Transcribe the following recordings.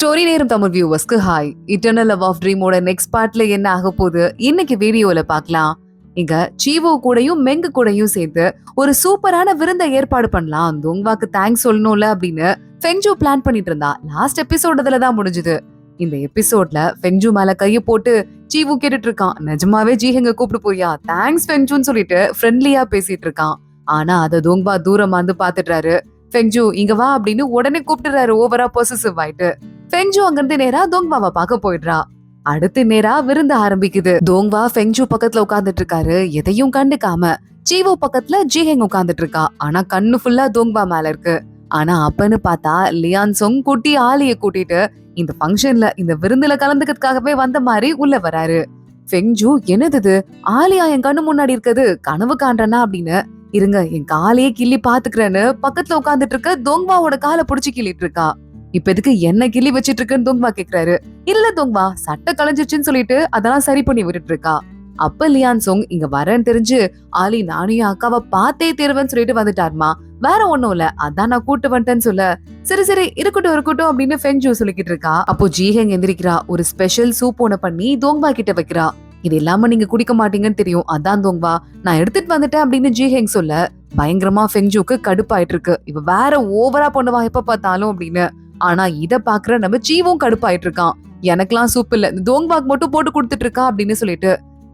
Story நேரம் தமிழ் வியூவர்ஸ்க்கு hi. Eternal love of ட்ரீமோட நெக்ஸ்ட் பார்ட்ல என்ன ஆக போகுது இன்னைக்கு வீடியோல பார்க்கலாம். இங்க சீவோ கூடயும் மெங்கு கூடயும் சேர்த்து ஒரு சூப்பரான விருந்தை ஏற்பாடு பண்ணலாம், தோங்வாக்கு தேங்க்ஸ் சொல்லணும்ல அப்படின்னு ஃபெங்ஜூ பிளான் பண்ணிட்டு இருந்தா. லாஸ்ட் எபிசோடுல தான் முடிஞ்சது. இந்த எபிசோட்ல ஃபெங்ஜூ மேல கைய போட்டு சீவு கேட்டுட்டு இருக்கான், நிஜமாவே ஜீஹெங்க கூப்பிட்டு போறியா, தேங்க்ஸ் ஃபெங்ஜூன்னு சொல்லிட்டு ஃப்ரெண்ட்லியா பேசிட்டு இருக்கான். ஆனா அத தோங்வா தூரமா வந்து பாத்துட்டாரு. ஃபெங்ஜூ இங்க வா அப்படின்னு உடனே கூப்பிட்டுறாரு, ஓவரா பொசசிவ் ஆயிட்டு. ஃபெங்ஜூ அங்கிருந்து நேரா தோங்வாவை பார்க்க போயிடுறா. அடுத்து நேரா விருந்து ஆரம்பிக்குது. தோங்வா ஃபெங்ஜூ பக்கத்துல உட்கார்ந்துட்டு இருக்காரு, எதையும் கண்டுக்காம. சீவோ பக்கத்துல ஜீஹெங் உட்கார்ந்துட்டு இருக்கா, ஆனா கண்ணு ஃபுல்லா தோங்வா மேல இருக்கு. ஆனா அப்பன்னு பார்த்தா லியான் சொங் குட்டி ஆலிய கூட்டிட்டு இந்த ஃபங்க்ஷன்ல இந்த விருந்துல கலந்துக்கிறதுக்காகவே வந்த மாதிரி உள்ள வராரு. ஃபெங்ஜூ என்னது ஆலியா என் கண்ணு முன்னாடி இருக்குது, கனவு காண்றனா அப்படின்னு, இருங்க என் காலையே கிள்ளி பாத்துக்கிறேன்னு பக்கத்துல உட்கார்ந்துட்டு இருக்க தோங்வாவோட காலை புடிச்சு கிள்ளிட்டு இருக்கா. இப்ப எதுக்கு என்ன கிள்ளி வச்சிட்டு இருக்குன்னு தோங்வா கேக்குறாரு. இல்ல தோங்வா, சட்டை கலைஞ்சிச்சுன்னு சொல்லிட்டு அதெல்லாம் சரி பண்ணி விட்டுட்டு இருக்கா. அப்ப லியான் சொங் இங்க வரேன்னு தெரிஞ்சு, ஆலி நானும் அக்காவை பார்த்தே தேர்வேன்னு சொல்லிட்டு வந்துட்டாருமா, வேற ஒண்ணும் இல்ல, அதான் நான் கூட்டு வந்துட்டேன்னு சொல்ல. சரி சரி இருக்கட்டும் இருக்கட்டும் அப்படின்னு ஃபெங்ஜூ சொல்லிக்கிட்டு இருக்கா. அப்போ ஜீஹெங் எந்திரிக்கிறா, ஒரு ஸ்பெஷல் சூப் ஒண்ணு பண்ணி தோங்வா கிட்ட வைக்கிறா. இது இல்லாம நீங்க குடிக்க மாட்டீங்கன்னு தெரியும், அதான் தோங்வா நான் எடுத்துட்டு வந்துட்டேன் அப்படின்னு ஜீஹெங் சொல்ல, பயங்கரமா ஃபெங்ஜூக்கு கடுப்பாயிட்டு இருக்கு. இவ வேற ஓவரா பண்ணுவா எப்ப பார்த்தாலும் அப்படின்னு. ஆனா இத பாக்குற நம்ம சீவும் கடுப்பாயிட்டு இருக்கான். எனக்கெல்லாம் சூப் இல்ல, தோங்வாக்கு மட்டும் போட்டு கொடுத்துட்டு இருக்கா அப்படின்னு சொல்லிட்டு,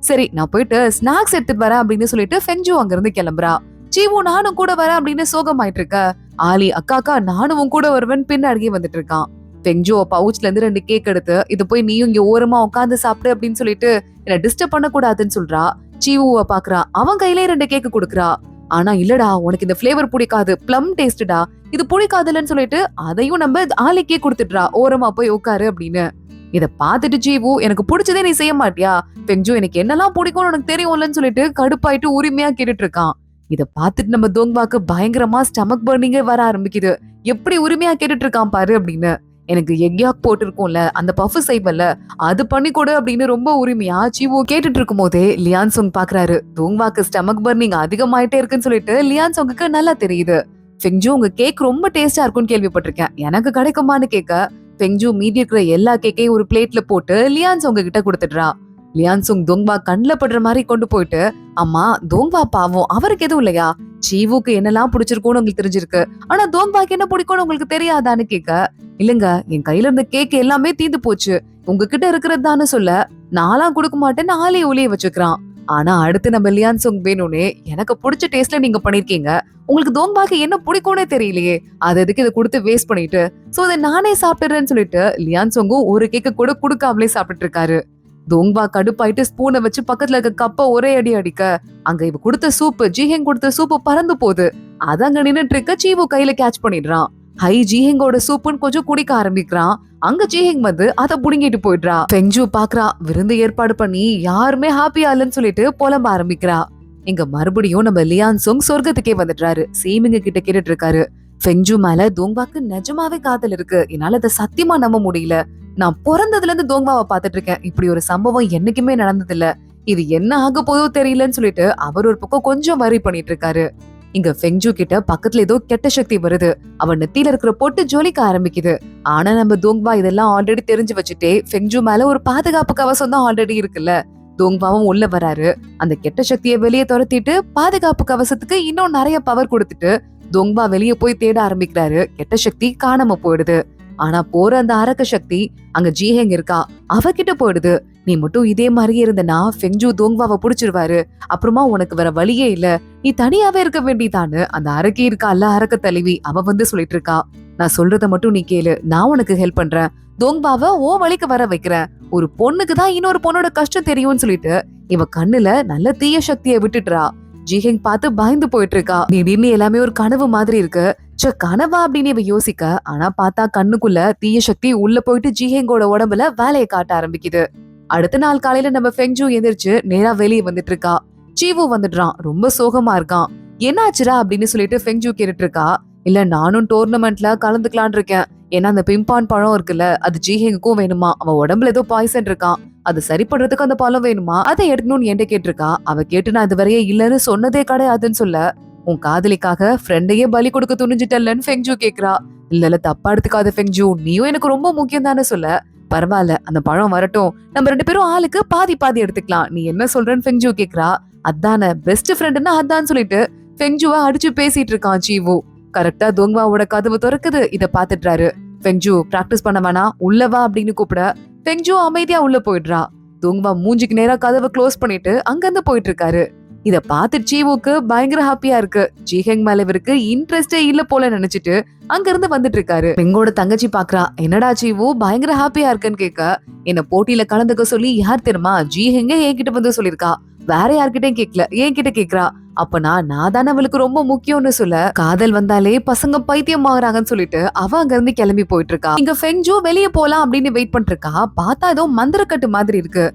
சரி நான் போயிட்டு ஸ்நாக்ஸ் எடுத்துட்டு வரேன் அப்படின்னு சொல்லிட்டு ஃபெங்ஜூ அங்க இருந்து கிளம்புறா. சீவு நானும் கூட வரேன் அப்படின்னு சோகமாயிட்டு இருக்க. ஆலி அக்கா நானும் கூட வருவேன் பின்னாடியே வந்துட்டு இருக்கான். ஃபெங்ஜூ பவுச்ல இருந்து 2 கேக் எடுத்து, இது போய் நீயும் இங்க ஓரமா உட்காந்து சாப்பிடு அப்படின்னு சொல்லிட்டு என்ன டிஸ்டர்ப் பண்ண கூடாதுன்னு சொல்றா. சீவுவ பாக்குறா, அவன் கையிலே 2 கேக்கு கொடுக்குறா. ஆனா இல்லடா உனக்கு இந்த பிளேவர் பிடிக்காது, பிளம் டேஸ்டா, இது பிடிக்காதுன்னு சொல்லிட்டு அதையும் நம்ம ஆலிக்கே கொடுத்துடுறா, ஓரமா போய் உட்காரு அப்படின்னு. இத பாத்துட்டு ஜீவு, எனக்கு பிடிச்சதே நீ செய்ய மாட்டியா, ஃபெங்ஜூ எனக்கு என்னெல்லாம் பிடிக்கும்னு உனக்கு தெரியும்லன்னு சொல்லிட்டு கடுப்பாயிட்டு உரிமையா கேட்டுட்டு இருக்கான். இத பாத்துட்டு நம்ம தோங்வாக்கு பயங்கரமா ஸ்டமக் பர்னிங்கே வர ஆரம்பிக்குது. எப்படி உரிமையா கேட்டுட்டு இருக்கான் பாரு அப்படின்னு. எனக்கு எக்யாக் போட்டு இருக்கும்ல, அந்த பஃப் செய்வல்ல, அது பண்ணி கொடு அப்படின்னு ரொம்ப உரிமையா சீவு கேட்டுட்டு இருக்கும் போதே லியான் சொங் பாக்குறாரு. தோங்வாக்கு ஸ்டமக் பர்னிங் அதிகமாயிட்டே இருக்குன்னு சொல்லிட்டு லியான் சொங்குக்கு நல்லா தெரியுது. ஃபெங்ஜூ உங்க கேக் ரொம்ப டேஸ்டா இருக்கும்னு கேள்விப்பட்டிருக்கேன், எனக்கு கிடைக்குமான்னு கேட்க, ஃபெங்ஜூ மீதி இருக்கிற எல்லா கேக்கையும் ஒரு பிளேட்ல போட்டு லியான் சொங்க கிட்ட கொடுத்துடுறா. லியான் சொங் தோங்வா கண்ணுல படுற மாதிரி கொண்டு போயிட்டு, அம்மா தோங்வா பாவம், அவருக்கு எதுவும் இல்லையா, சீவுக்கு என்னெல்லாம் பிடிச்சிருக்கும்னு உங்களுக்கு தெரிஞ்சிருக்கு, ஆனா தோங்வாக்கு என்ன பிடிக்கும்னு உங்களுக்கு தெரியாதான்னு கேட்க, இல்லங்க என் கையில இருந்த கேக் எல்லாமே தீந்து போச்சு, உங்ககிட்ட இருக்கிறது தானு சொல்ல, நான்லாம் கொடுக்க மாட்டேன்னு ஆலிய ஒளிய வச்சுக்கிறான். ஆனா அடுத்து நம்ம லியான் சொங் வேணும்னே, எனக்கு பிடிச்ச டேஸ்ட்ல நீங்க பண்ணிருக்கீங்க, உங்களுக்கு தோங்வாக்கு என்ன பிடிக்கும்னே தெரியலையே, அது எதுக்கு இதை கொடுத்து வேஸ்ட் பண்ணிட்டு, சோ இதை நானே சாப்பிட்டுறேன்னு சொல்லிட்டு லியான் சொங்கும் ஒரு கேக்க கூட கொடுக்காமலே சாப்பிட்டு இருக்காரு. தோங்வா கடுப்பாயிட்டு ஸ்பூனை வச்சு பக்கத்துல இருக்க கப்ப ஒரே அடி அடிக்க, அங்க இவ கொடுத்த சூப்பு, ஜீஹெங் கொடுத்த சூப்பு பறந்து போகுது. அத அங்க நின்னுட்டு இருக்க சீவு கையில கேட்ச் பண்ணிடுறான். ஹை ஜீஹெங்கோட சூப்புன்னு கொஞ்சம் குடிக்க ஆரம்பிக்கிறான். அங்க ஜீஹெங் வந்து அத புடுங்கிட்டு போயிடுறா. ஃபெங்ஜூ பாக்குறா, விருந்து ஏற்பாடு பண்ணி யாருமே ஹாப்பியா இல்லன்னு சொல்லிட்டு புலம்ப ஆரம்பிக்கிறா. இங்க மறுபடியும் நம்ம லியான் சொங் சொர்க்கத்துக்கே வந்துடுறாரு. சீமிங்க கிட்ட கேட்டுட்டு இருக்காரு, ஃபெங்ஜூ மேல தோங்வாக்கு நிஜமாவே காதல் இருக்கு, என்னால அதை சத்தியமா நம்ப முடியல, நான் பிறந்ததுல இருந்து தோங்வாவை பாத்துட்டு இருக்கேன், இப்படி ஒரு சம்பவம் என்னைக்குமே நடந்தது இல்ல, இது என்ன ஆக போதோ தெரியலன்னு சொல்லிட்டு அவர் ஒரு பக்கம் கொஞ்சம் வரி பண்ணிட்டு இருக்காரு. இங்க ஃபெங்ஜூ கிட்ட பக்கத்துல ஏதோ கெட்ட சக்தி வருது, அவன் நெத்தியில இருக்கிற பொட்டு ஜொலிக்க ஆரம்பிக்குது. ஆனா நம்ம தோங்வா இதெல்லாம் ஆல்ரெடி தெரிஞ்சு வச்சுட்டே ஃபெங்ஜூ மேல ஒரு பாதுகாப்பு கவசம் தான் ஆல்ரெடி இருக்குல்ல. தோங்வாவும் உள்ள வராரு. அந்த கெட்ட சக்தியை வெளியே துரத்திட்டு பாதுகாப்பு கவசத்துக்கு இன்னும் நிறைய பவர் கொடுத்துட்டு தோங்வா வெளியே போய் தேட ஆரம்பிக்கிறாரு. கெட்ட சக்தி காணாம போயிடுது. ஆனா போற அந்த அரக்க சக்தி அங்க ஜீஹெங் இருக்கா, அவகிட்ட போயிடுது. நீ மட்டும் இதே மாதிரியே இருந்தனா ஃபெங்ஜூ தோங்வாவை புடிச்சிருவாரு, அப்புறமா உனக்கு வேற வழியே இல்ல, நீ தனியாவே இருக்க வேண்டியதான்னு அந்த அரக்கி இருக்கா, அரக்க தலைவி, அவ வந்து சொல்லிட்டு இருக்கா. நான் சொல்றத மட்டும் நீ கேளு, நான் உனக்கு ஹெல்ப் பண்றேன், தோங்வாவை ஓ வழிக்கு வர வைக்கிறேன், ஒரு பொண்ணுக்கு தான் இன்னொரு பொண்ணோட கஷ்டம் தெரியும்னு சொல்லிட்டு இவ கண்ணுல நல்ல தீய சக்தியை விட்டுட்டுறா. ஜீஹெங் பார்த்து பயந்து போயிட்டு இருக்கா. திடீர்னு எல்லாமே ஒரு கனவு மாதிரி இருக்கு. கனவா அப்படின்னு இவ யோசிக்க, ஆனா பார்த்தா கண்ணுக்குள்ள தீய சக்தி உள்ள போயிட்டு ஜீஹெங்கோட உடம்புல வேலையை காட்ட ஆரம்பிக்குது. அடுத்த நாள் காலையில நம்ம ஃபெங்ஜூ எந்திரிச்சு நேரா வெளியே வந்துட்டு இருக்கா. சீவு வந்துடுறான், ரொம்ப சோகமா இருக்கான். என்னாச்சுரா அப்படின்னு சொல்லிட்டு ஃபெங்ஜூ கேட்டுட்டு இருக்கா. இல்ல நானும் டோர்னமெண்ட்ல கலந்துக்கலான் இருக்கேன், ஏன்னா அந்த பிம்பான் பழம் இருக்குல்ல, அது ஜீஹெங்குக்கும் வேணுமா, அவன் உடம்புல ஏதோ பாய்சன் இருக்கான், அது சரி பண்றதுக்கு அந்த பழம் வேணுமா, அதை எடுக்கணும்னு என்கிட்ட கேட்டிருக்கா. அவ கேட்டு நான் இதுவரையே இல்லன்னு சொன்னதே கிடையாதுன்னு சொல்ல, உன் காதலிக்காக ஃப்ரெண்டையே பலி கொடுக்க துணிஞ்சிட்டல்லன்னு ஃபெங்ஜூ கேக்குறா. இல்ல தப்பா எடுத்துக்காத ஃபெங்ஜூ, நீயும் எனக்கு ரொம்ப முக்கியம் தானே சொல்ல. பரவாயில்ல, அந்த பழம் வரட்டும், நம்ம 2 பேரும் ஆளுக்கு பாதி பாதி எடுத்துக்கலாம். நீ என்ன சொல்றன்னு ஃபெங்ஜூ கேக்குறா. அதானே பெஸ்ட் ஃப்ரெண்ட்னா அதான் சொல்லிட்டு ஃபெங்ஜூவ அடிச்சு பேசிட்டு இருக்கான் சீவு. கரெக்டா தோங்வாவோட கதவு திறக்குது. இத பாத்துட்டாரு. ஃபெங்ஜூ பிராக்டிஸ் பண்ண வேணாம், உள்ள வா அப்படின்னு கூப்பிட ஃபெங்ஜூ அமைதியா உள்ள போயிடுறா. தோங்வா மூஞ்சிக்கு நேரா கதவை க்ளோஸ் பண்ணிட்டு அங்கிருந்து போயிட்டு இருக்காரு. இத பாத்து சீவுக்கு பயங்கர ஹாப்பியா இருக்கு. ஜிஹெங் மேல இவருக்கு இன்ட்ரெஸ்டே இல்ல போல நினைச்சிட்டு அங்க இருந்து வந்துட்டு இருக்காரு. பெங்கோட தங்கச்சி பாக்குறா. என்னடா சீவு பயங்கர ஹாப்பியா இருக்குன்னு கேட்க, என்ன போட்டியில கலந்துக்க சொல்லி யார் தெரியுமா ஜிஹெங்க என்கிட்ட வந்து சொல்லிருக்கா. வேற யார்கிட்டயும் கேட்கல, என்கிட்ட கேக்குறா. அப்பனா நான் தானே அவளுக்கு ரொம்ப முக்கியம்னு சொல்ல, காதல் வந்தாலே பசங்க பைத்தியம் ஆகுறாங்கன்னு சொல்லிட்டு அவ அங்க இருந்து கிளம்பி போயிட்டு இருக்கா. இங்க ஃபெங்ஜூ வெளியே போலாம் அப்படின்னு வெயிட் பண்ணிட்டு இருக்கா. பார்த்தா ஏதோ மந்திரக்கட்டு மாதிரி இருக்கு.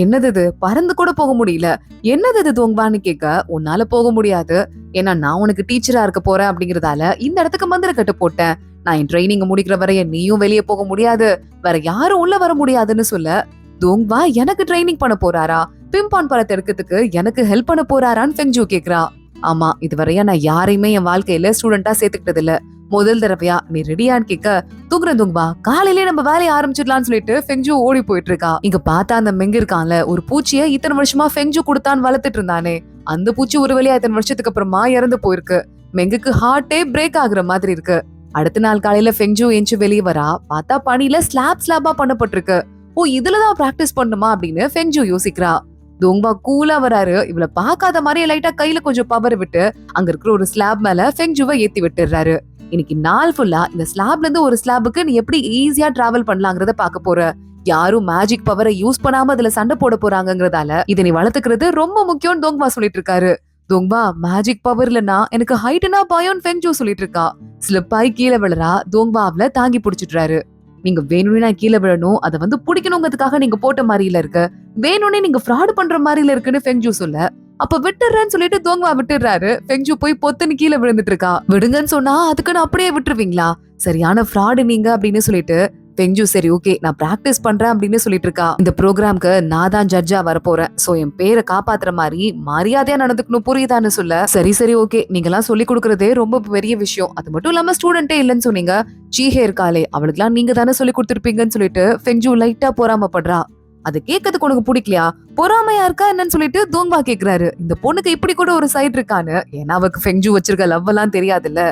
என்னது இது, பறந்து கூட போக முடியல. என்னது இது தோங்பான்னு கேட்க, உன்னால போக முடியாது, ஏன்னா நான் உனக்கு டீச்சரா இருக்க போறேன் அப்படிங்கறதால இந்த இடத்துக்கு மந்திரக்கட்டு போட்டேன். நான் என் ட்ரைனிங் முடிக்கிற வரைய நீயும் வெளியே போக முடியாது, வேற யாரும் உள்ள வர முடியாதுன்னு சொல்ல, தோங்பா எனக்கு ட்ரைனிங் பண்ண போறாரா, பிம்பான் பழத்தை எடுக்கிறதுக்கு எனக்கு ஹெல்ப் பண்ண போறாரான்னு ஃபெங்ஜூ கேக்குறா. ஆமா, இதுவரையா நான் யாரையுமே என் வாழ்க்கையில ஸ்டூடெண்டா சேர்த்துக்கிட்டது இல்ல. முதல் தடவையா நீ ரெடியான்னு கேட்க, தூங்குறேன் தூங்குபா, காலையிலே நம்ம வேலையை ஆரம்பிச்சிடலாம்னு சொல்லிட்டு ஃபெங்ஜூ ஓடி போயிட்டு இருக்கா. இங்க பார்த்தா அந்த மெங்கு இருக்கான்ல, ஒரு பூச்சிய இத்தனை வருஷமா ஃபெங்ஜூ கொடுத்தான்னு வளர்த்துட்டு இருந்தானே, அந்த பூச்சி ஒரு வழியா இத்தனை வருஷத்துக்கு அப்புறமா இறந்து போயிருக்கு. மெங்குக்கு ஹார்ட்டே பிரேக் ஆகுற மாதிரி இருக்கு. அடுத்த நாள் காலையில ஃபெங்ஜூ எஞ்சி வெளியே வரா. பார்த்தா பனியில ஸ்லாபா பண்ணப்பட்டிருக்கு. ஓ, இதுலதான் பிராக்டிஸ் பண்ணுமா அப்படின்னு ஃபெங்ஜூ யோசிக்கிறா. தோங்பா கூலா வராரு. இவள பாக்காத மாதிரியே லைட்டா கையில கொஞ்சம் பவர் விட்டு அங்க இருக்கிற ஒரு ஸ்லாப் மேல ஃபெங்ஜூவை ஏத்தி விட்டுறாரு. இன்னைக்கு நாள் ஃபுல்லா இந்த ஸ்லாப்ல இருந்து ஒரு ஸ்லாபுக்கு நீ எப்படி ஈஸியா டிராவல் பண்ணலாங்கிறத பாக்க போற. யாரும் மேஜிக் பவரை யூஸ் பண்ணாம அதுல சண்டை போட போறாங்கிறதால இதை நீ வளர்த்துக்கிறது ரொம்ப முக்கியம் தோங்பா சொல்லிட்டு இருக்காரு. தோங்பா மேஜிக் பவர் இல்லனா எனக்கு ஹைட்னா பயம் ஃபெங்ஜூ சொல்லிட்டு இருக்கா. ஸ்லிப் ஆகி கீழே விழறா. தோங்பா அவள தாங்கி பிடிச்சிடுறாரு. நீங்க வேணும்னே நான் கீழே விழணும், அதை வந்து பிடிக்கணுங்கிறதுக்காக நீங்க போட்ட மாதிரில இருக்கு, வேணும்னே நீங்க ஃப்ராட் பண்ற மாதிரில இருக்குன்னு ஃபெங்ஜூ சொல்ல, அப்ப விட்டுறேன்னு சொல்லிட்டு தோங்வா விட்டுறாரு. ஃபெங்ஜூ போய் பொத்துன்னு கீழே விழுந்துட்டு இருக்கா. விடுங்கன்னு சொன்னா அதுக்குன்னு அப்படியே விட்டுருவீங்களா, சரியான ஃப்ராடு நீங்க அப்படின்னு சொல்லிட்டு ஃபெங்ஜூ சரி ஓகே நான் பிராக்டிஸ் பண்றேன் அப்படின்னு சொல்லிட்டு இருக்கா. இந்த ப்ரோக்ராம்க்கு நான் தான் ஜட்ஜா வர போறேன், சோ என் பேரை காப்பாத்துற மாதிரி மரியாதையா நடந்துக்கணும், புரியுதான்னு சொல்ல, சரி ஓகே நீங்க எல்லாம் சொல்லி கொடுக்கறதே ரொம்ப பெரிய விஷயம், அது மட்டும் இல்லாம ஸ்டூடெண்டே இல்லன்னு சொன்னீங்க, சீஹே இருக்காளே அவளுக்குலாம் நீங்க தானே சொல்லி கொடுத்துருப்பீங்கன்னு சொல்லிட்டு ஃபெங்ஜூ லைட்டா பொறாமப்படுறா. அது கேட்கறதுக்கு உனக்கு பிடிக்கலையா, பொறாமையா இருக்கா என்னன்னு சொல்லிட்டு தோங்பா கேக்குறாரு. இந்த பொண்ணுக்கு இப்படி கூட ஒரு சைடு இருக்கான்னு, ஏன்னா அவருக்கு ஃபெங்ஜூ வச்சிருக்க லவ் எல்லாம் தெரியாதுல்ல.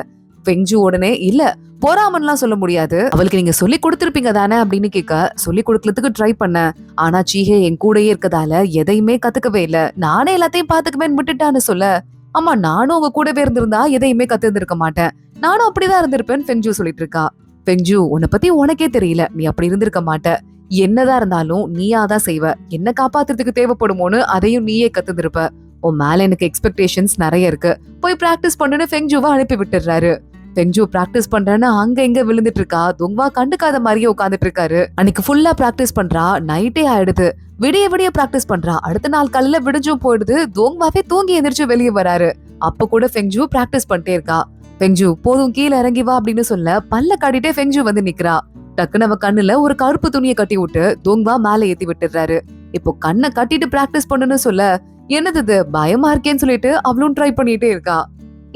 ஃபெங்ஜூ உடனே இல்ல பொறாமன்லாம் சொல்ல முடியாது, அவளுக்கு நீங்க சொல்லி கொடுத்திருப்பீங்க தானே அப்படின்னு கேட்க, சொல்லி கொடுக்கறதுக்கு ட்ரை பண்ண, ஆனா சீஹே என் கூடயே இருக்கதால எதையுமே கத்துக்கவே இல்ல, நானே எல்லாத்தையும் பாத்துக்குவேன் விட்டுட்டான்னு சொல்ல, ஆமா நானும் உங்க கூடவே இருந்திருந்தா எதையுமே கத்துருக்க மாட்டேன், நானும் அப்படிதான் இருந்திருப்பேன்னு ஃபெங்ஜூ சொல்லிட்டு இருக்கா. ஃபெங்ஜூ உன்னை பத்தி உனக்கே தெரியல, நீ அப்படி இருந்திருக்க மாட்ட, என்னதான் இருந்தாலும் நீயாதான் செய்வ, என்ன காப்பாத்துறதுக்கு தேவைப்படுமோன்னு அதையும் நீயே கத்துருப்ப, உன் மேல எனக்கு எக்ஸ்பெக்டேஷன்ஸ் நிறைய இருக்கு, போய் பிராக்டிஸ் பண்ணுன்னு ஃபெங்ஜூவை அனுப்பி விட்டுறாரு. ஃபெங்ஜூ பிராக்டிஸ் பண்றேன்னு அங்க எங்க விழுந்துட்டு இருக்கா. தோங்வா கண்டுக்காத மாதிரியே உட்காந்துட்டு இருக்காரு. அன்னைக்கு ஃபுல்லா பிராக்டிஸ் பண்றா. நைட்டே ஆயிடுது. விடிய பிராக்டிஸ் பண்றா. அடுத்த நாள் காலையில விடிஞ்சும் போயிடுது. தோங்வாவே தூங்கி எந்திரிச்சு வெளியே வராரு. அப்ப கூட ஃபெங்ஜூ பிராக்டிஸ் பண்ணிட்டே இருக்கா. ஃபெங்ஜூ போதும் கீழே இறங்கி வா அப்படின்னு சொல்ல பல்ல காட்டிட்டே ஃபெங்ஜூ வந்து நிக்கிறா. டக்குன்னு அவ கண்ணுல ஒரு கருப்பு துணியை கட்டி விட்டு தோங்வா மேல ஏத்தி விட்டுறாரு. இப்போ கண்ணை கட்டிட்டு பிராக்டிஸ் பண்ணுன்னு சொல்ல, என்னது பயமா இருக்கேன்னு சொல்லிட்டு அவளும் ட்ரை பண்ணிட்டே இருக்கா.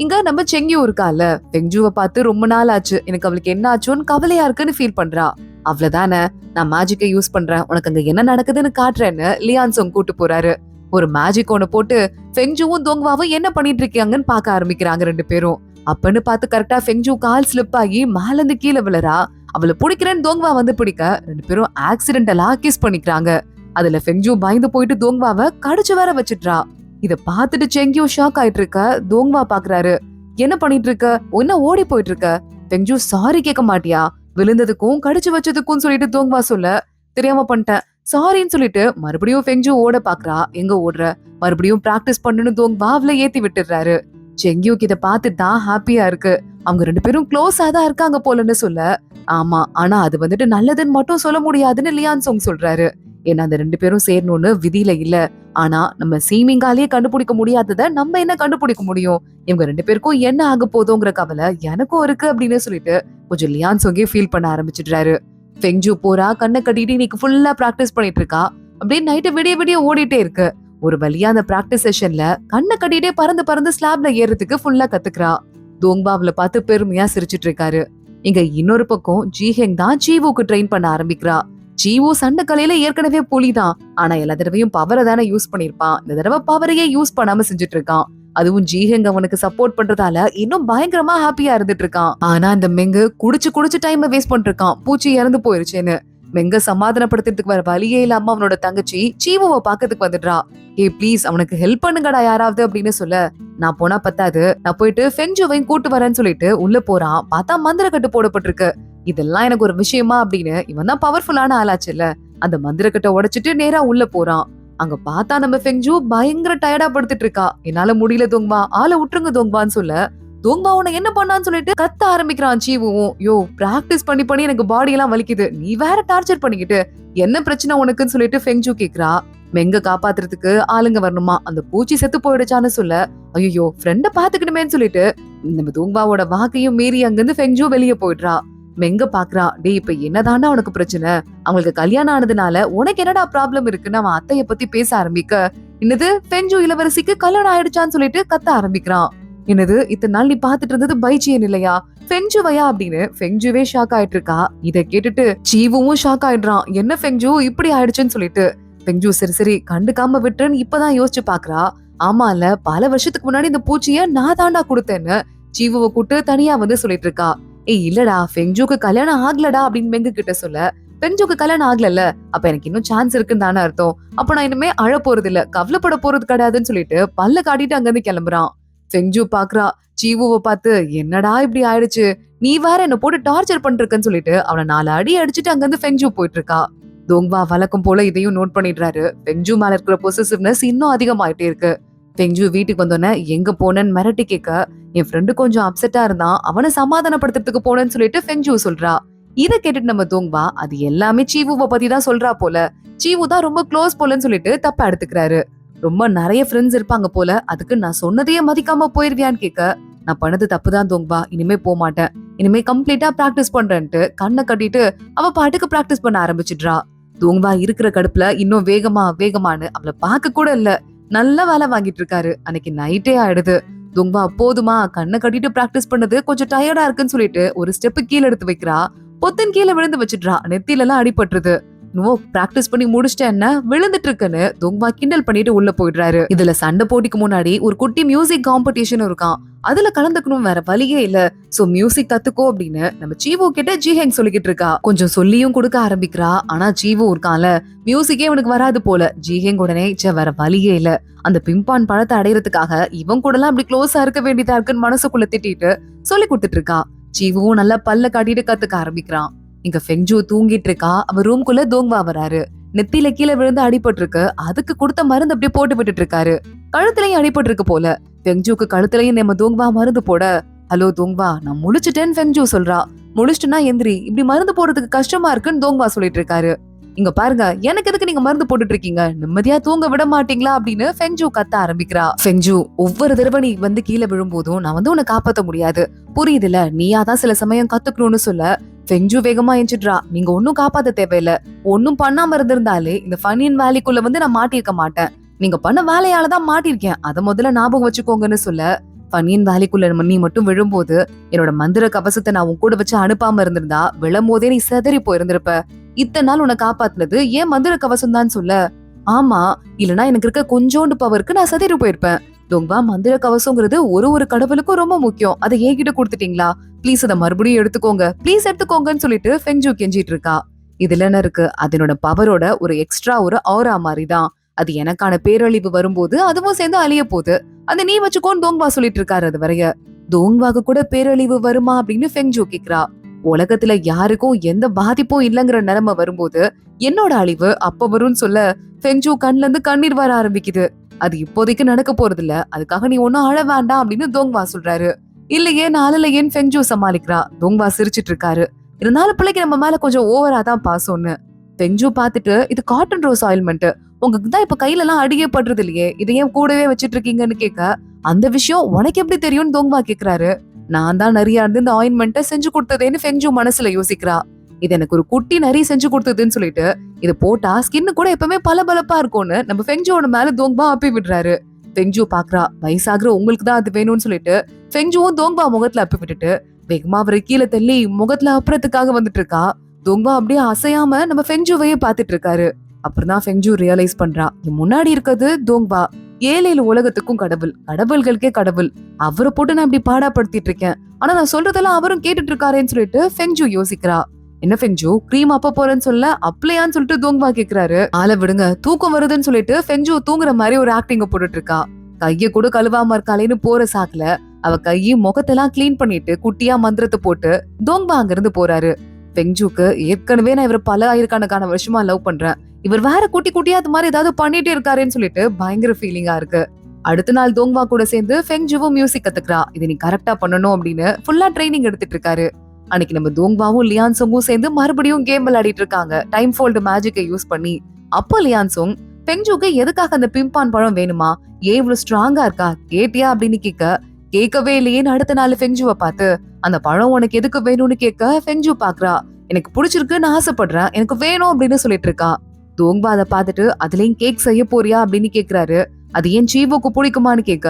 இங்க நம்ம செங்கியூ இருக்கால, ஃபெங்ஜூவை பார்த்து ரொம்ப நாள் ஆச்சு, எனக்கு அவளுக்கு என்ன ஆச்சுன்னு கவலையா இருக்குன்னு ஃபீல் பண்றா. அவ்வளவுதானே, நான் மேஜிக்கை யூஸ் பண்றேன், உனக்கு அங்க என்ன நடக்குதுன்னு காட்டுறேன்னு லியான்சோங் கூட்டு போறாரு. ஒரு மேஜிக் ஒன்னு போட்டு ஃபெங்ஜூவும் தோங்வாவும் என்ன பண்ணிட்டு இருக்காங்கன்னு பாக்க ஆரம்பிக்கிறாங்க ரெண்டு பேரும். அப்பன்னு பார்த்து கரெக்டா ஃபெங்ஜூ கால் ஸ்லிப் ஆகி மேல இருந்து கீழே விழறா. அவளை பிடிக்கிறேன்னு தோங்வா வந்து பிடிக்க ரெண்டு பேரும் ஆக்சிடென்டலா கிஸ் பண்ணிக்கிறாங்க. அதுல ஃபெங்ஜூ பயந்து போயிட்டு தோங்வாவை கடிச்சு வேற வச்சிட்றா. இத பாத்துட்டு செங்கியூ ஷாக் ஆயிட்டு இருக்க. தோங்வா பாக்குறாரு. என்ன பண்ணிட்டு இருக்க, என்ன ஓடி போயிட்டு இருக்க, ஃபெங்ஜூ சாரி கேட்க மாட்டியா, விழுந்ததுக்கும் கடிச்சு வச்சதுக்கும் சொல்லிட்டு தோங்வா சொல்ல, தெரியாம பண்ணிட்டேன் சாரின்னு சொல்லிட்டு மறுபடியும் ஃபெங்ஜூ ஓட பாக்குறா. எங்க ஓடுற, மறுபடியும் பிராக்டிஸ் பண்ணுன்னு தோங்வா அவளை ஏத்தி விட்டுறாரு. செங்கியூக்கு இத பாத்துட்டு தான் ஹாப்பியா இருக்கு. அவங்க ரெண்டு பேரும் க்ளோஸா தான் இருக்காங்க போலன்னு சொல்ல, ஆமா ஆனா அது வந்துட்டு நல்லதுன்னு மட்டும் சொல்ல முடியாதுன்னு லியான்சோங் சொல்றாரு. ஏன்னா அந்த ரெண்டு பேரும் சேரணும்னு விதியில இல்ல, ஆனா நம்ம சீமிங்காலேயே கண்டுபிடிக்க முடியாதத நம்ம என்ன கண்டுபிடிக்க முடியும், இவங்க ரெண்டு பேருக்கும் என்ன ஆக போதோங்கிற கவலை எனக்கும் இருக்கு அப்படின்னு சொல்லிட்டு கொஞ்சம் லியான்சோங்கே ஃபீல் பண்ண ஆரம்பிச்சிடுறாரு. ஃபெங்ஜூ போறா, கண்ணை கட்டிட்டு இன்னைக்கு ஃபுல்லா பிராக்டிஸ் பண்ணிட்டு இருக்கா. அப்படியே நைட்டு விடிய ஓடிட்டே இருக்கு. ஒரு வழியா அந்த பிராக்டிஸ் செஷன்ல கண்ணை கட்டிட்டே பறந்து ஸ்லாப்ல ஏறதுக்கு ஃபுல்லா கத்துக்கிறா. தோங்பா அவளை பார்த்து பெருமையா சிரிச்சிட்டு இருக்காரு. இங்க இன்னொரு பக்கம் ஜிஹெங் தான் சீவுக்கு ட்ரெயின் பண்ண ஆரம்பிக்கிறா. ஜீவோ சண்டை கலையில ஏற்கனவே புலிதான். ஆனா எல்லா தடவையும் பவரை தானே யூஸ் பண்ணிருப்பான். இந்த தடவை பவரையே யூஸ் பண்ணாம செஞ்சுட்டு இருக்கான். அதுவும் ஜீஹெங் அவனுக்கு சப்போர்ட் பண்றதால இன்னும் பயங்கரமா ஹாப்பியா இருந்துட்டு இருக்கான். ஆனா அந்த மெங்கு குடிச்சு குடிச்சு டைம் வேஸ்ட் பண்ணிட்டு இருக்கான், பூச்சி இறந்து போயிருச்சேன்னு. மெங்க சமாதானப்படுத்துறதுக்கு வேற வழியே இல்லாம அவனோட தங்கச்சி சீவோவை பாக்கிறதுக்கு வந்துடுறா. ஏய் ப்ளீஸ் அவனுக்கு ஹெல்ப் பண்ணுங்கடா யாராவது அப்படின்னு சொல்ல, நான் போனா பத்தாது, நான் போயிட்டு ஃபெங்ஜுவையும் கூட்டு வரேன்னு சொல்லிட்டு உள்ள போறான். பார்த்தா மந்திர கட்டு போடப்பட்டிருக்கு. இதெல்லாம் எனக்கு ஒரு விஷயமா அப்படின்னு இவன் தான் பவர்ஃபுல்லான ஆளாச்சுல்ல, அந்த மந்திரக்கட்டை உடைச்சிட்டு நேரா உள்ள போறான். அங்க பார்த்தா நம்ம ஃபெங்ஜு பயங்கர டயர்டா படுத்துட்டு இருக்கா. என்னால முடியல தோங்பா, ஆளை விட்டுருங்க தோங்பான்னு சொல்ல, தோங்பா உன்னை என்ன பண்ணான்னு சொல்லிட்டு கத்த ஆரம்பிக்கிறான் சீவும். யோ பிராக்டிஸ் பண்ணி பண்ணி எனக்கு பாடி எல்லாம் வலிக்குது, நீ வேற டார்ச்சர் பண்ணிக்கிட்டு என்ன பிரச்சனை உனக்குன்னு சொல்லிட்டு ஃபெங்ஜு கேக்குறா. மெங்க காப்பாத்துறதுக்கு ஆளுங்க வரணுமா, அந்த பூச்சி செத்து போயிடுச்சான்னு சொல்ல, ஐயோ ஃப்ரெண்ட பாத்துக்கணுமேன்னு சொல்லிட்டு நம்ம தூங்பாவோட வாக்கையும் மீறி அங்கிருந்து ஃபெங்ஜு வெளியே போயிடுறா. மெங்க பாக்குறா, டே இப்ப என்னதாண்டா உனக்கு பிரச்சனை, அவங்களுக்கு கல்யாணம் ஆனதுனால உனக்கு என்னடா ப்ராப்ளம் இருக்குன்னு அவன் அத்தைய பத்தி பேச ஆரம்பிக்க, என்னது ஃபெங்ஜு இளவரசிக்கு கல்யாணம் ஆயிடுச்சான்னு சொல்லிட்டு கத்த ஆரம்பிக்கிறான். என்னது இத்தனை நாள் நீ பாத்துட்டு இருந்தது பைஜியன் இல்லையா, ஃபெங்ஜுவையா அப்படின்னு ஃபெங்ஜுவே ஷாக் ஆயிட்டு இருக்கா. இத கேட்டுட்டு சீவும் ஷாக் ஆயிடுறான், என்ன ஃபெங்ஜு இப்படி ஆயிடுச்சுன்னு சொல்லிட்டு. ஃபெங்ஜு சரி சரி கண்டுக்காம விட்டுன்னு இப்பதான் யோசிச்சு பாக்குறா. ஆமா இல்ல, பல வருஷத்துக்கு முன்னாடி இந்த பூச்சிய நான் தாண்டா கொடுத்தேன்னு சீவுவை கூட்டு தனியா வந்து சொல்லிட்டு இருக்கா. ஏய் இல்லடா ஃபெங்ஜுக்கு கல்யாணம் ஆகலடா அப்படின்னு மெங்கு கிட்ட சொல்ல, ஃபெங்ஜுக்கு கல்யாணம் ஆகல, அப்ப எனக்கு இன்னும் சான்ஸ் இருக்குன்னு தானே அர்த்தம், அப்ப நான் இனிமே அழ போறது இல்ல, கவலைப்பட போறது கிடையாதுன்னு சொல்லிட்டு பல்ல காட்டிட்டு அங்கிருந்து கிளம்புறான். ஃபெங்ஜு பாக்குறா சீவுவை பார்த்து, என்னடா இப்படி ஆயிடுச்சு, நீ வேற என்ன போட்டு டார்ச்சர் பண்ணிருக்கன்னு சொல்லிட்டு அவனை 4 அடி அடிச்சுட்டு அங்கிருந்து ஃபெங்ஜு போயிட்டு இருக்கா. தோங்வா வழக்கம் போல இதையும் நோட் பண்ணிடுறாரு. ஃபெங்ஜு மேல இருக்கிற பொசசிவ்னஸ் இன்னும் அதிகமாயிட்டே இருக்கு. ஃபெங்ஜு வீட்டுக்கு வந்தோன்னே எங்க போனேன்னு மிரட்டி கேட்க, என் ஃப்ரெண்டு கொஞ்சம் அப்செட்டா இருந்தான், அவனை சமாதானப்படுத்துறதுக்கு போனேன்னு சொல்லிட்டு ஃபெங்ஜு சொல்றா. இத கேட்டுட்டு நம்ம தோங்வா அது எல்லாமே சீவுவை பத்தி தான் சொல்றா போல, சீவு தான் ரொம்ப க்ளோஸ் போலன்னு சொல்லிட்டு தப்பா எடுத்துக்கிறாரு. ரொம்ப நிறைய ஃப்ரெண்ட்ஸ் இருப்பாங்க போல, அதுக்கு நான் சொன்னதையே மதிக்காம போயிருவியான்னு கேட்க, நான் பண்ணது தப்புதான் தோங்வா, இனிமே போக மாட்டேன், இனிமே கம்ப்ளீட்டா பிராக்டிஸ் பண்றேன்ட்டு கண்ணை கட்டிட்டு அவ பாட்டுக்கு பிராக்டிஸ் பண்ண ஆரம்பிச்சிடுறா. தோங்வா இருக்கிற கடுப்புல இன்னும் வேகமா வேகமானு அவளை பார்க்க கூட இல்ல, நல்ல வேலை வாங்கிட்டு இருக்காரு. அன்னைக்கு நைட்டே ஆயிடுது. தோங்வா போதுமா, கண்ணை கட்டிட்டு பிராக்டிஸ் பண்ணது கொஞ்சம் டயர்டா இருக்குன்னு சொல்லிட்டு ஒரு ஸ்டெப் கீழே எடுத்து வைக்கிறா. பொத்தன் கீழே விழுந்து வச்சிடுறா, நெத்தில எல்லாம் அடிபட்டுருது. நோ பிராக்டிஸ் பண்ணி முடிச்சிட்டேன் என்ன விழுந்துட்டு இருக்குன்னு தோங்வா கிண்டல் பண்ணிட்டு உள்ள போயிடுறாரு. இதுல சண்டை போட்டிக்கு முன்னாடி ஒரு குட்டி மியூசிக் காம்படிஷன் இருக்கான், அதுல கலந்துக்கணும், வேற வழியே இல்ல, சோ மியூசிக் கத்துக்கோ அப்படின்னு நம்ம சீவோ கிட்ட ஜிஹெங் சொல்லிக்கிட்டு இருக்கா. கொஞ்சம் சொல்லியும் கொடுக்க ஆரம்பிக்கிறா. ஆனா சீவோ இருக்கான்ல, மியூசிக்கே அவனுக்கு வராது போல. ஜிஹெங் உடனே வேற வழியே இல்ல, அந்த பிம்பான் பழத்தை அடையறதுக்காக இவன் கூட எல்லாம் அப்படி க்ளோஸா இருக்க வேண்டியதா இருக்குன்னு மனசுக்குள்ள திட்டிட்டு சொல்லி கொடுத்துட்டு இருக்கா. சீவும் நல்லா பல்ல காட்டிட்டு கத்துக்க ஆரம்பிக்கிறான். இங்க ஃபெங்ஜு தூங்கிட்டு இருக்கா. அவ ரூம்குள்ள தோங்வா வராரு. நெத்தில கீழே விழுந்து அடிபட்டு இருக்கு, அதுக்கு கொடுத்த மருந்து அப்படியே போட்டு விட்டுட்டு இருக்காரு. கழுத்துலயும் அடிபட்டு இருக்கு போல. ஃபெங்ஜுக்கு கழுத்துலயும் நம்ம தோங்வா மருந்து போட, ஹலோ தோங்வா நான் முழிச்சிட்டேன்னு ஃபெங்ஜு சொல்றா. முழிச்சிட்டுனா எந்திரி, இப்படி மருந்து போடுறதுக்கு கஷ்டமா இருக்குன்னு தோங்வா சொல்லிட்டு இருக்காரு. இங்க பாருங்க, எனக்கு எதுக்கு நீங்க மருந்து போட்டுட்டு இருக்கீங்க, நிம்மதியா தூங்க விட மாட்டீங்களா அப்படின்னு ஃபெங்ஜு கத்த ஆரம்பிக்கிறா. ஃபெங்ஜு ஒவ்வொரு தடவை நீ வந்து கீழே விழும்போதும் நான் வந்து உன்னை காப்பாத்த முடியாது, புரியுதுல, நீயாதான் சில சமயம் கத்துக்கணும்னு சொல்ல, ஃபெங்ஜு வேகமா எஞ்சிடுறா. நீங்க ஒன்னும் காப்பாத்த தேவையில்ல, ஒன்னும் பண்ணாம இருந்திருந்தாலே இந்த ஃபனியன் வேலிக்குள்ள வந்து நான் மாட்டிருக்க மாட்டேன், நீங்க பண்ண வேலையாலதான் மாட்டிருக்கேன், அத முதல்ல ஞாபகம் வச்சுக்கோங்கன்னு சொல்ல, ஃபனியன் வேலிக்குள்ள நீ மட்டும் விழும்போது என்னோட மந்திர கவசத்தை நான் உன் கூட வச்சு அனுப்பாம இருந்திருந்தா விழும்போதே நீ செதறி போயிருந்திருப்ப, இத்தனை நாள் உன்னை காப்பாத்துனது ஏன் மந்திர கவசம் தான் சொல்ல, ஆமா இல்லனா எனக்கு இருக்க கொஞ்சோண்டு பவருக்கு நான் செதறி போயிருப்பேன். தோங்வா மந்திர கவசங்கிறது ஒரு கடவுளுக்கும் ரொம்ப முக்கியம், அதை என்கிட்ட கொடுத்துட்டீங்களா, ப்ளீஸ் அதை மறுபடியும் எடுத்துக்கோங்க, ப்ளீஸ் எடுத்துக்கோங்கன்னு சொல்லிட்டு ஃபெங்ஜு கெஞ்சிட்டு இருக்கா. இதுல என்ன இருக்கு, அதனோட பவரோட ஒரு எக்ஸ்ட்ரா ஒரு ஆரா மாதிரிதான், அது எனக்கான பேரழிவு வரும்போது அதுவும் சேர்ந்து அழிய போகுது, அதை நீ வச்சுக்கோன்னு தோங்வா சொல்லிட்டு இருக்காரு. அது வரைய தோங்வாக்கு கூட பேரழிவு வருமா அப்படின்னு ஃபெங்ஜு கேக்குறா. உலகத்துல யாருக்கும் எந்த பாதிப்பும் இல்லங்கிற நிலைமை வரும்போது என்னோட அழிவு அப்ப வரும்னு சொல்ல, ஃபெங்ஜு கண்ல இருந்து கண்ணீர் வர ஆரம்பிக்குது. அது இப்போதைக்கு நடக்க போறது இல்ல, அதுக்காக நீ ஒன்னும் அழ வேண்டாம் அப்படின்னு தோங்வா சொல்றாரு. இல்லையே நான் அழலையேன்னு ஃபெங்ஜு சமாளிக்கிறா. தோங்வா சிரிச்சிட்டு இருக்காரு. இருந்தாலும் பிள்ளைக்கு நம்ம மேல கொஞ்சம் ஓவரா தான் பாசம்னு. ஃபெங்ஜு பாத்துட்டு, இது காட்டன் ரோஸ் ஆயில்மெண்ட், உங்களுக்கு தான் இப்ப கையில எல்லாம் அடியே படுறது இல்லையே, இதை ஏன் கூடவே வச்சிட்டு இருக்கீங்கன்னு கேட்க, அந்த விஷயம் உனக்கு எப்படி தெரியும்னு தோங்வா கேக்குறாரு. நான் தான் நிறைய இருந்து இந்த ஆயின்மெண்ட்டை செஞ்சு கொடுத்ததேன்னு ஃபெங்ஜு மனசுல யோசிக்கிறா. இது எனக்கு ஒரு குட்டி நிறைய செஞ்சு கொடுத்ததுன்னு சொல்லிட்டு, இது போட்டா ஸ்கின் கூட எப்பவுமே பளபளப்பா இருக்கும்னு நம்ம ஃபெங்ஜுவோட மேல தோங்வா அப்பி விடுறாரு. ஃபெங்ஜு பாக்குறா, வயசாகிற உங்களுக்கு தான் அது வேணும்னு சொல்லிட்டு ஃபெங்ஜுவும் தோங்வா முகத்துல அப்பி விட்டுட்டு, வேகமா அவரை கீழே தள்ளி முகத்துல அப்புறத்துக்காக வந்துட்டு இருக்கா. தோங்வா அப்படியே அசையாம நம்ம ஃபெங்ஜுவையே பாத்துட்டு இருக்காரு. அப்புறம் தான் ஃபெங்ஜு ரியலைஸ் பண்றா, என் முன்னாடி இருக்கிறது தோங்வா, 7 உலகத்துக்கும் கடவுள், கடவுள்களுக்கே கடவுள். அவரை போட்டு நான் இப்படி பாடாப்படுத்திட்டு இருக்கேன். ஆனா நான் சொல்றதெல்லாம் அவரும் கேட்டுட்டு இருக்காருன்னு சொல்லிட்டு ஃபெங்ஜு யோசிக்கிறா. என்ன ஃபெங்ஜு, கிரீம் அப்ப போறேன்னு சொல்ல அப்பலையான்னு சொல்லிட்டு தோங்வா கேக்குறாரு. ஆள விடுங்க, தூக்கம் வருதுன்னு சொல்லிட்டு ஃபெங்ஜு தூங்குற மாதிரி ஒரு ஆக்டிங்க போட்டுட்டு இருக்கா. கைய கூட கழுவாம இருக்காளேன்னு போற சாக்குல அவ கையை முகத்தெல்லாம் கிளீன் பண்ணிட்டு குட்டியா மந்திரத்தை போட்டு தோங்பா அங்க இருந்து போறாரு. ஃபெங்ஜுக்கு ஏற்கனவே நான் இவர் பல ஆயிரக்கணக்கான வருஷமா லவ் பண்றேன், இவர் வேற குட்டி குட்டியா அது மாதிரி ஏதாவது பண்ணிட்டே இருக்காருன்னு சொல்லிட்டு பயங்கர ஃபீலிங்கா இருக்கு. அடுத்த நாள் தோங்வா கூட சேர்ந்து ஃபெங்ஜுவும் மியூசிக் கத்துக்கிறா. இது நீ கரெக்டா பண்ணணும் அப்படின்னு ஃபுல்லா ட்ரைனிங் எடுத்துட்டு இருக்காரு. அன்னைக்கு நம்ம தோங்வாவும் லியான்சோங்கும் சேர்ந்து மறுபடியும் கேம் விளையாடிட்டு இருக்காங்க, டைம் ஃபோல்டு மேஜிக்கை யூஸ் பண்ணி. அப்போ லியான்சோங் ஃபெங்ஜுக்கு எதுக்காக அந்த பிம்பான் பழம் வேணுமா, ஏன் இவ்வளவு ஸ்ட்ராங்கா இருக்கா கேட்டியா அப்படின்னு கேட்கவே இல்லையேன்னு அடுத்த நாள் ஃபெங்ஜுவை பார்த்து அந்த பழம் உனக்கு எதுக்கு வேணும்னு கேட்க ஃபெங்ஜு பாக்குறா. எனக்கு பிடிச்சிருக்கு, நான் ஆசைப்படுறேன், எனக்கு வேணும் அப்படின்னு சொல்லிட்டு இருக்கா. தோங்பா அதை பார்த்துட்டு அதுலயும் கேக் செய்ய போறியா அப்படின்னு கேக்குறாரு. அது ஏன் சீவுக்கு பிடிக்குமான்னு கேட்க,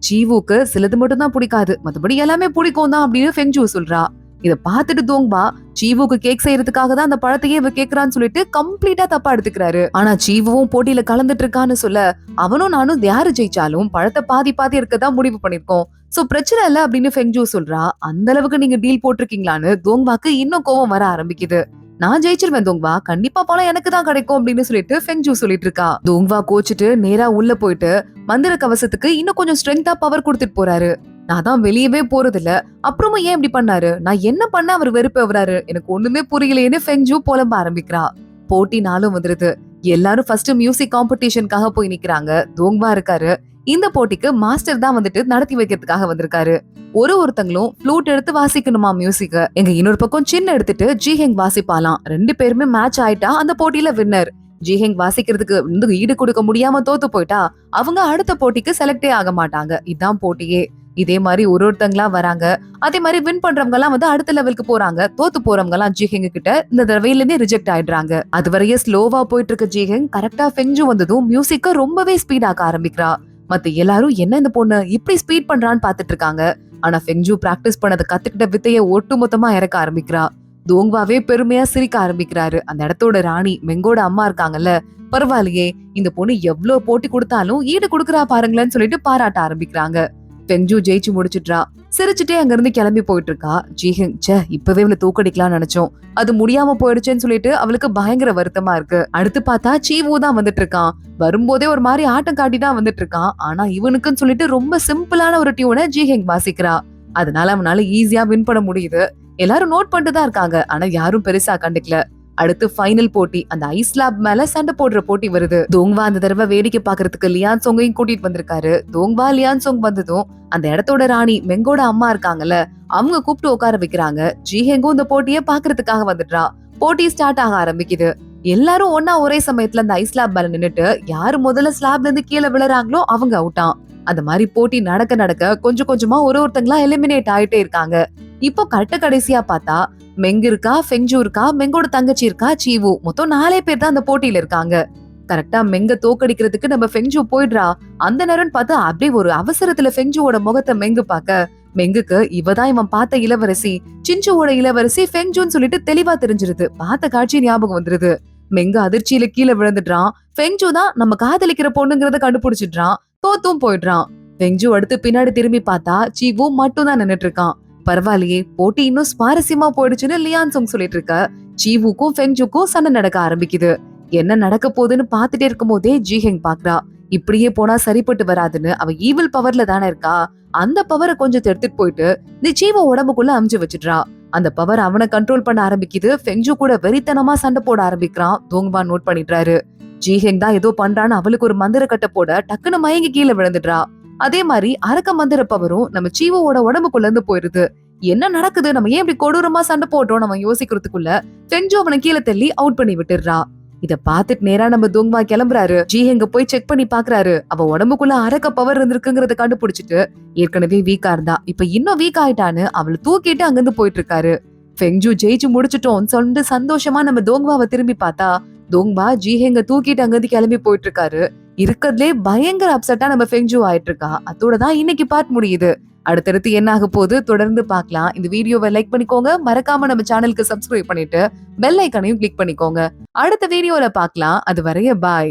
சீவுக்கு சிலது மட்டும் தான் பிடிக்காது, மத்தபடி எல்லாமே பிடிக்கும் தான் அப்படின்னு ஃபெங்ஜு சொல்றா. இத பார்த்துட்டு தோங்பா சீவுக்கு கேக் செய்யறதுக்காக தான் அந்த பழத்தையே இவ கேக்குறான்னு சொல்லிட்டு கம்ப்ளீட்டா தப்பா எடுத்துக்கிறாரு. ஆனா சீவும் போட்டியில கலந்துட்டு இருக்கான்னு சொல்ல, அவனும் நானும் யாரு ஜெயிச்சாலும் பழத்தை பாதி பாதி இருக்கதான் முடிவு பண்ணிருக்கோம், சோ பிரச்சனை இல்ல அப்படின்னு ஃபெங்ஜு சொல்றா. அந்த அளவுக்கு நீங்க டீல் போட்டிருக்கீங்களான்னு தோங்பாக்கு இன்னும் கோவம் வர ஆரம்பிக்குது. நான் ஜெயிச்சிருவேன் தோங்வா, கண்டிப்பா பழம் எனக்கு தான் கிடைக்கும் அப்படின்னு சொல்லிட்டு ஃபெங்ஜு சொல்லிட்டு இருக்கா. தோங்வா கோச்சிட்டு நேரா உள்ள போயிட்டு மந்திர கவசத்துக்கு இன்னும் கொஞ்சம் ஸ்ட்ரென்த்தா பவர் கொடுத்துட்டு போறாரு. நான் தான் வெளியவே போறது இல்ல, அப்புறமா ஏன் இப்படி பண்ணாரு, நான் என்ன பண்ண அவர் வெறுப்பு வராரு, எனக்கு ஒண்ணுமே புரியலையேன்னு ஃபெங்ஜு புலம்ப ஆரம்பிக்கிறா. போட்டி நாளும் வந்துருது. எல்லாரும் ஃபர்ஸ்ட் மியூசிக் காம்படிஷனுக்காக போய் நிக்கிறாங்க. தோங்வா இருக்காரு. இந்த போட்டிக்கு மாஸ்டர் தான் வந்துட்டு நடத்தி வைக்கிறதுக்காக வந்திருக்காரு. ஒருத்தங்களும் ஃப்ளூட் எடுத்து வாசிக்கணுமா மியூசிக். எங்க இன்னொரு பக்கம் சின்ன எடுத்துட்டு ஜிஹெங் வாசிப்பாலாம். 2 பேருமே மேட்ச் ஆயிட்டா அந்த போட்டியில வின்னர். ஜிஹெங் வாசிக்கிறதுக்கு ஈடு கொடுக்க முடியாம தோத்து போயிட்டா அவங்க அடுத்த போட்டிக்கு செலக்டே ஆக மாட்டாங்க. இதான் போட்டியே. இதே மாதிரி ஒருத்தங்களா வராங்க. அதே மாதிரி வின் பண்றவங்க எல்லாம் வந்து அடுத்த லெவலுக்கு போறாங்க. தோத்து போறவங்க எல்லாம் ஜிஹெங் கிட்ட இந்த தடவையில இருந்தே ரிஜெக்ட் ஆயிடுறாங்க. அது வரைய ஸ்லோவா போயிட்டு இருக்க ஜிஹெங் கரெக்டா ஃபெங்ஜு வந்ததும் மியூசிக்க ரொம்பவே ஸ்பீட் ஆக்க ஆரம்பிக்கிறா. மத்த எல்லாரும் என்ன இந்த பொண்ணு இப்படி ஸ்பீட் பண்றான்னு பாத்துட்டு இருக்காங்க. ஆனா ஃபெங்ஜு பிராக்டிஸ் பண்ணதை கத்துக்கிட்ட வித்தைய ஒட்டு மொத்தமா இறக்க ஆரம்பிக்கிறா. தோங்வாவே பெருமையா சிரிக்க ஆரம்பிக்கிறாரு. அந்த இடத்தோட ராணி மெங்கோட அம்மா இருக்காங்கல்ல, பரவாயில்லையே இந்த பொண்ணு எவ்வளவு போட்டி கொடுத்தாலும் ஈடு கொடுக்கறா பாருங்களேன்னு சொல்லிட்டு பாராட்ட ஆரம்பிக்கிறாங்க. ஃபெங்ஜு ஜெயிச்சு முடிச்சிட்றா. சிரிச்சுட்டே அங்க இருந்து கிளம்பி போயிட்டு இருக்கா. ஜிஹெங் இப்பவே இவளை தூக்கடிக்கலாம்னு நினைச்சோம், அது முடியாம போயிடுச்சேன்னு சொல்லிட்டு அவளுக்கு பயங்கர வருத்தமா இருக்கு. அடுத்து பார்த்தா சீவு தான் வந்துட்டு இருக்கான். வரும்போதே ஒரு மாதிரி ஆட்டம் காட்டி தான் வந்துட்டு இருக்கான். ஆனா இவனுக்குன்னு சொல்லிட்டு ரொம்ப சிம்பிளான ஒரு டியூனை ஜிஹெங் வாசிக்கிறா. அதனால அவனால ஈஸியா வின் பண்ண முடியுது. எல்லாரும் நோட் பண்ணிட்டு தான் இருக்காங்க, ஆனா யாரும் பெருசா கண்டுக்கல. அடுத்து ஃபைனல் போட்டி, அந்த ஐஸ் லேப் மேல சண்டை போடுற போட்டி வருது. தோங்வா அந்த தடவை வேடிக்கை பாக்குறதுக்கு லியான்சோங்கையும் கூட்டிட்டு வந்திருக்காரு. தோங்வா லியான்சோங் வந்ததும் அந்த இடத்தோட ராணி மெங்கோட அம்மா இருக்காங்கல்ல, அவங்க கூப்பிட்டு உட்கார வைக்கிறாங்க. ஜிஹெங்கும் இந்த போட்டியை பாக்குறதுக்காக வந்துட்டா. போட்டி ஸ்டார்ட் ஆக ஆரம்பிக்குது. எல்லாரும் ஒன்னா ஒரே சமயத்துல அந்த ஐஸ் லேப் மேல நின்னுட்டு யாரு முதல்ல ஸ்லாப்ல இருந்து கீழே விழுறாங்களோ அவங்க அவுட்டான். அந்த மாதிரி போட்டி நடக்க நடக்க கொஞ்சம் கொஞ்சமா ஒருத்தங்களா எலிமினேட் ஆயிட்டே இருக்காங்க. இப்போ கடைசியா பார்த்தா மெங் இருக்கா, ஃபெங்ஜு இருக்கா, மெங்கோட தங்கச்சி இருக்கா, சீவு, மொத்தம் 4 பேர் தான் அந்த போட்டியில இருக்காங்க. கரெக்டா மெங்க தோக்கடிக்கிறதுக்கு நம்ம ஃபெங்ஜு போயிடுறா. அந்த நேரம் பார்த்தா அப்படியே ஒரு அவசரத்துல ஃபெங்ஜுவோட முகத்தை மெங்கு பாக்க, மெங்குக்கு இவதான் இவன் பார்த்த இளவரசி, சிஞ்சுவோட இளவரசி ஃபெங்ஜுன்னு சொல்லிட்டு தெளிவா தெரிஞ்சிருது. பார்த்த காட்சி ஞாபகம் வந்துருது. மெங்கு அதிர்ச்சியில கீழே விழுந்துடுறான். ஃபெங்ஜு தான் நம்ம காதலிக்கிற பொண்ணுங்கிறத கண்டுபிடிச்சிடுறான். தோத்தும் போயிடுறான். ஃபெங்ஜு அடுத்து பின்னாடி திரும்பி பார்த்தா சீவு மட்டும் தான் நின்னுட்டு இருக்கான். பரவாயில்லையே போட்டி இன்னும் சுவாரஸ்யமா போயிடுச்சுன்னு லியான்சோங் சொல்லிட்டு இருக்க. சீவுக்கும் ஃபெங்ஜுக்கும் சண்டை நடக்க ஆரம்பிக்குது. என்ன நடக்க போகுதுன்னு பாத்துட்டே இருக்கும் போதே ஜிஹெங் பாக்குறா. இப்படியே போனா சரிப்பட்டு வராதுன்னு, அவ ஈவில் பவர்ல தானே இருக்கா, அந்த பவரை கொஞ்சம் எடுத்துட்டு போயிட்டு இந்த சீவ உடம்புக்குள்ள அமுச்சு வச்சிடுறா. அந்த பவர் அவனை கண்ட்ரோல் பண்ண ஆரம்பிக்குது. ஃபெங்ஜு கூட வெறித்தனமா சண்டை போட ஆரம்பிக்கிறான். தோங்வா நோட் பண்ணிடுறாரு. ஜிஹெங் தான் ஏதோ பண்றான்னு அவளுக்கு ஒரு மந்திர கட்ட போட டக்குன்னு மயங்கி கீழே விழுந்துடுறா. அதே மாதிரி அரக்க மந்திர பவரும் நம்ம சீவோட உடம்புக்குள்ள இருந்து போயிருது. என்ன நடக்குது, நம்ம ஏன் இப்படி கொடூரமா சண்டை போட்டோம் நம்ம யோசிக்கிறதுக்குள்ள ஃபெங்ஜு அவனை கீழே தள்ளி அவுட் பண்ணி விட்டுடுறா. இத பாத்துட்டு நேரா நம்ம தோங்வா கிளம்புறாரு. ஜிஹெங்க போய் செக் பண்ணி பாக்குறாரு. அவ உடம்புக்குள்ள அரக்க பவர் இருந்திருக்குங்கிறத கண்டுபிடிச்சிட்டு ஏற்கனவே வீக்கா இருந்தா இப்ப இன்னும் வீக் ஆயிட்டான்னு அவளை தூக்கிட்டு அங்கிருந்து போயிட்டு இருக்காரு. ஃபெங்ஜு ஜெயிச்சு முடிச்சிட்டோம் சொல்லிட்டு சந்தோஷமா நம்ம தோங்வாவை திரும்பி பார்த்தா தோங்வா ஜிஹெங்க தூக்கிட்டு அங்கிருந்து கிளம்பி போயிட்டு இருக்காரு. இருக்கிறதுலே பயங்கர அப்செட்டா நம்ம ஃபெங்ஜு ஆயிட்டு இருக்கா. அதோட தான் இன்னைக்கு பார்ட் முடியுது. அடுத்தடுத்து என்ன ஆக போகுது தொடர்ந்து பார்க்கலாம். இந்த வீடியோவை லைக் பண்ணிக்கோங்க, மறக்காம நம்ம சேனலுக்கு சப்ஸ்கிரைப் பண்ணிட்டு பெல் ஐக்கானையும் கிளிக் பண்ணிக்கோங்க. அடுத்த வீடியோல பார்க்கலாம். அது வரைய பாய்.